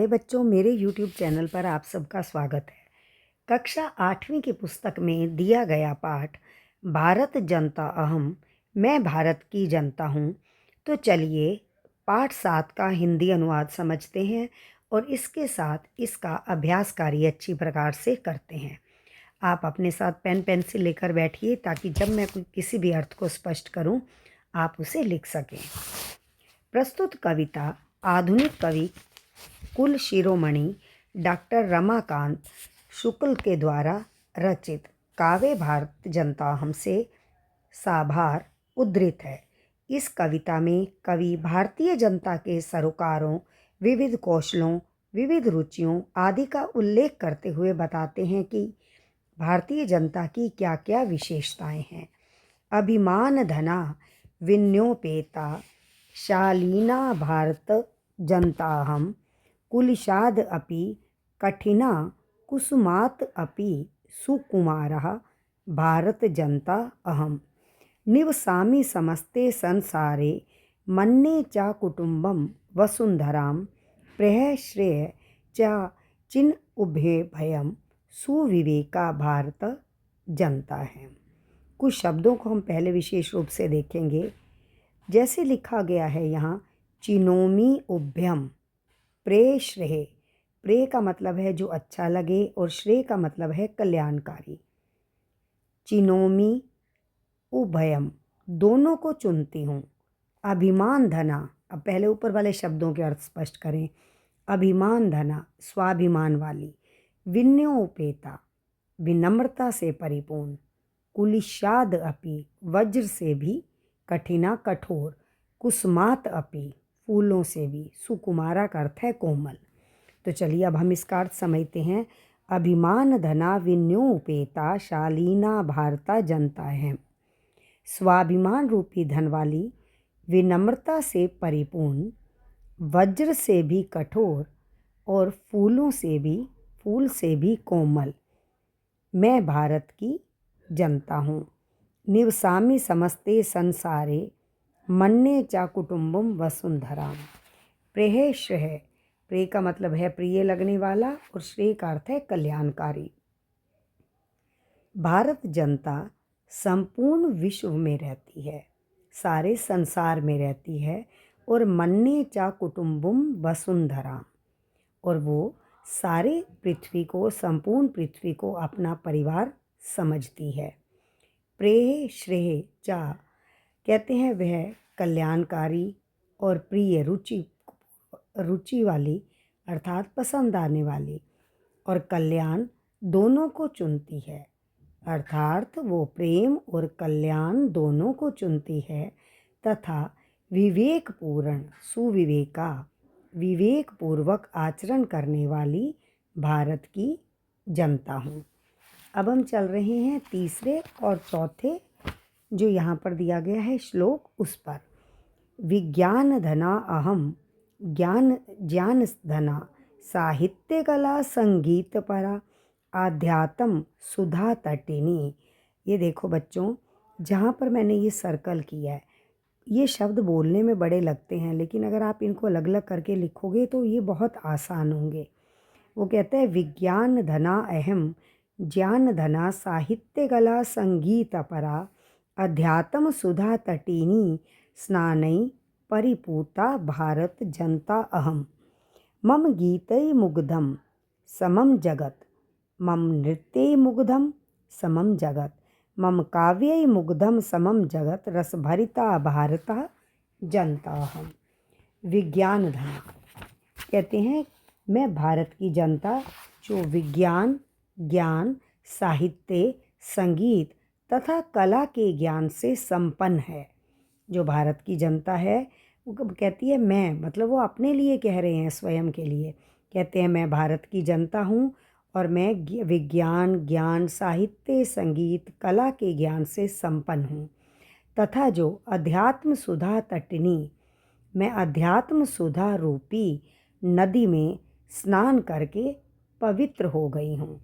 अरे बच्चों, मेरे YouTube चैनल पर आप सबका स्वागत है। कक्षा 8वीं की पुस्तक में दिया गया पाठ भारत जनता अहम, मैं भारत की जनता हूँ। तो चलिए पाठ 7 का हिंदी अनुवाद समझते हैं और इसके साथ इसका अभ्यास कार्य अच्छी प्रकार से करते हैं। आप अपने साथ पेन पेंसिल लेकर बैठिए ताकि जब मैं किसी भी अर्थ को स्पष्ट करूँ आप उसे लिख सकें। प्रस्तुत कविता आधुनिक कवि कुल शिरोमणि डॉक्टर रमाकांत शुक्ल के द्वारा रचित काव्य भारत जनता हमसे साभार उद्धृत है। इस कविता में कवि भारतीय जनता के सरोकारों, विविध कौशलों, विविध रुचियों आदि का उल्लेख करते हुए बताते हैं कि भारतीय जनता की क्या क्या विशेषताएं हैं। अभिमान धना विन्योपेता शालीना भारत जनता हम, कुलिशाद अपि कठिना कुसुमात् अपि सुकुमारः भारत जनता अहम, निवसामि समस्ते संसारे मन्ये च कुटुम्बं वसुन्धरां, प्रेह श्रेय च चिन उभे भयम सुविवेका भारत जनता है। कुछ शब्दों को हम पहले विशेष रूप से देखेंगे। जैसे लिखा गया है यहाँ, चिनोमी उभ्यम, प्रे श्रेय। प्रे का मतलब है जो अच्छा लगे और श्रेय का मतलब है कल्याणकारी। चिनोमी उभयम, दोनों को चुनती हूँ। अभिमान धना, अब पहले ऊपर वाले शब्दों के अर्थ स्पष्ट करें। अभिमान धना, स्वाभिमान वाली। विन्योपेता, विनम्रता से परिपूर्ण। कुलिशाद अपि, वज्र से भी कठिना कठोर। कुसुमात अपि, फूलों से भी। सुकुमारा का अर्थ है कोमल। तो चलिए अब हम इसका अर्थ समझते हैं। अभिमान धना विन्योपेता शालीना भारता जनता है। स्वाभिमान रूपी धन वाली, विनम्रता से परिपूर्ण, वज्र से भी कठोर और फूल से भी कोमल, मैं भारत की जनता हूँ। निवसामि समस्ते संसारे मन्ये च कुटुम्बं वसुन्धरां। प्रेह श्रेय, प्रेय का मतलब है प्रिय लगने वाला और श्रेय का अर्थ है कल्याणकारी। भारत जनता संपूर्ण विश्व में रहती है, सारे संसार में रहती है। और मन्ये च कुटुम्बं वसुन्धरां, और वो सारे पृथ्वी को, संपूर्ण पृथ्वी को अपना परिवार समझती है। प्रेह श्रेय च कहते हैं वह कल्याणकारी और प्रिय, रुचि वाली अर्थात पसंद आने वाली, और कल्याण दोनों को चुनती है, अर्थात वो प्रेम और कल्याण दोनों को चुनती है। तथा विवेकपूर्ण, सुविवेका, विवेकपूर्वक आचरण करने वाली भारत की जनता हूँ। अब हम चल रहे हैं तीसरे और चौथे जो यहाँ पर दिया गया है श्लोक उस पर। विज्ञान धना अहम, ज्ञान धना साहित्य कला संगीत परा, आध्यात्म सुधा तटिनी। ये देखो बच्चों, जहाँ पर मैंने ये सर्कल किया है, ये शब्द बोलने में बड़े लगते हैं, लेकिन अगर आप इनको अलग अलग करके लिखोगे तो ये बहुत आसान होंगे। वो कहते हैं विज्ञान धना अहम, ज्ञान धना साहित्य कला संगीत परा, अध्यात्म सुधा तटिनी, स्नानै परिपूता भारत जनता अहम, मम गीतै मुग्धम समम जगत, मम नृत्यै मुग्धम समम जगत, मम काव्यै मुग्धम समम जगत, रसभरिता भारत जनता हम। विज्ञान धन कहते हैं मैं भारत की जनता जो विज्ञान, ज्ञान, साहित्य, संगीत तथा कला के ज्ञान से संपन्न है। जो भारत की जनता है वो कहती है मैं, मतलब वो अपने लिए कह रहे हैं, स्वयं के लिए कहते हैं मैं भारत की जनता हूँ और मैं विज्ञान, ज्ञान, साहित्य, संगीत, कला के ज्ञान से संपन्न हूँ। तथा जो अध्यात्म सुधा तटिनी, मैं अध्यात्म सुधा रूपी नदी में स्नान करके पवित्र हो गई हूँ।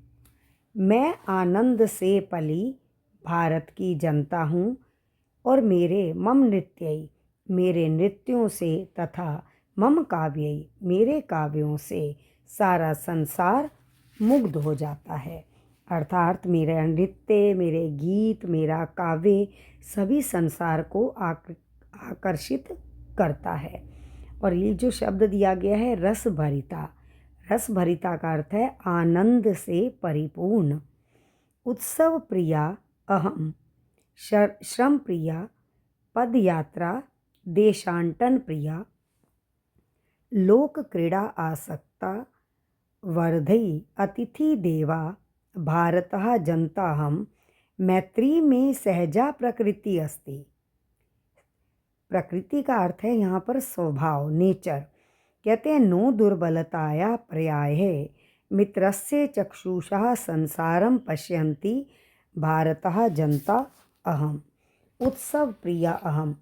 मैं आनंद से पली भारत की जनता हूँ और मेरे मम नृत्य, मेरे नृत्यों से तथा मम काव्यै, मेरे काव्यों से सारा संसार मुग्ध हो जाता है। अर्थात मेरा नृत्य, मेरे गीत, मेरा काव्य सभी संसार को आकर्षित करता है। और ये जो शब्द दिया गया है रस भरिता, रस भरिता का अर्थ है आनंद से परिपूर्ण। उत्सव प्रिया अहम, श्रम प्रिया, पद यात्रा, देशांटन प्रिया, लोक क्रीड़ा आसक्ता, वर्धई अतिथि देवा, भारतः जनताहम, मैत्री में सहजा प्रकृति अस्ति। प्रकृति का अर्थ है यहाँ पर स्वभाव, नेचर। कहते हैं नो दुर्बलताया पर्याय मित्रस्य चक्षुषा संसारम पश्यन्ति, भारतः जनता अहम, उत्सव प्रिया अहम।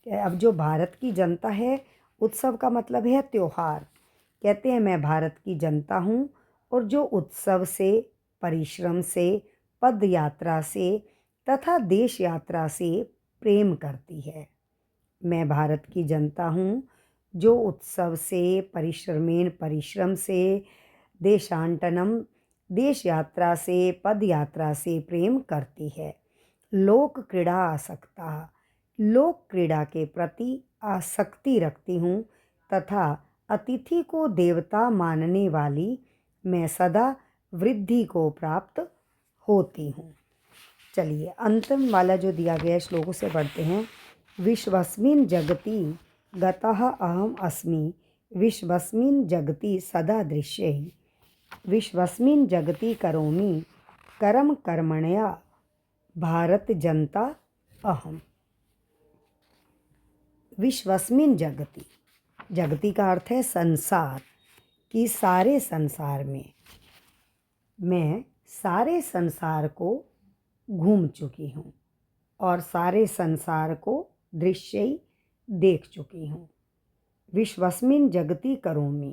अब जो भारत की जनता है, उत्सव का मतलब है त्योहार। कहते हैं मैं भारत की जनता हूँ और जो उत्सव से, परिश्रम से, पद यात्रा से तथा देश यात्रा से प्रेम करती है। मैं भारत की जनता हूँ जो उत्सव से, परिश्रम से, देशांटनम, देश यात्रा से, पद यात्रा से प्रेम करती है। लोक क्रीड़ा आसक्ता, लोक क्रीड़ा के प्रति आसक्ति रखती हूँ तथा अतिथि को देवता मानने वाली मैं सदा वृद्धि को प्राप्त होती हूँ। चलिए अंतिम वाला जो दिया गया श्लोकों से पढ़ते हैं। विश्वस्मिन् जगति गतः अहम अस्मि, विश्वस्मिन् जगति सदा दृश्यैः, विश्वस्मिन् जगति करोमि कर्म कर्मण्या, भारत जनता अहम। विश्वस्मिन् जगति, जगति का अर्थ है संसार, कि सारे संसार में, मैं सारे संसार को घूम चुकी हूँ और सारे संसार को दृश्य देख चुकी हूँ। विश्वस्मिन् जगति करोमि,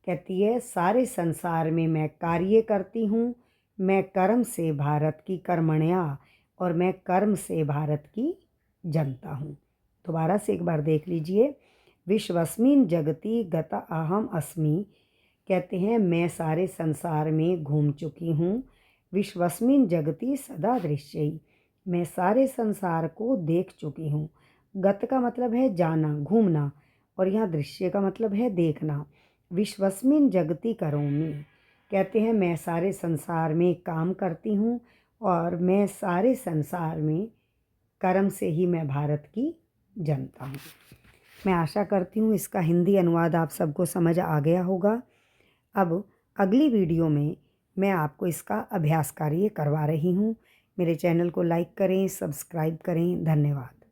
कहती है सारे संसार में मैं कार्य करती हूँ। मैं कर्म से भारत की कर्मण्या, और मैं कर्म से भारत की जनता हूँ। दोबारा से एक बार देख लीजिए। विश्वस्मिन् जगति गत अहम अस्मि, कहते हैं मैं सारे संसार में घूम चुकी हूँ। विश्वस्मिन् जगति सदा दृश्यैः, मैं सारे संसार को देख चुकी हूँ। गत का मतलब है जाना, घूमना, और यहाँ दृश्य का मतलब है देखना। विश्वस्मिन् जगति करोमि, कहते हैं मैं सारे संसार में काम करती हूँ और मैं सारे संसार में कर्म से ही मैं भारत की जनता हूँ। मैं आशा करती हूँ इसका हिंदी अनुवाद आप सबको समझ आ गया होगा। अब अगली वीडियो में मैं आपको इसका अभ्यास कार्य करवा रही हूँ। मेरे चैनल को लाइक करें, सब्सक्राइब करें। धन्यवाद।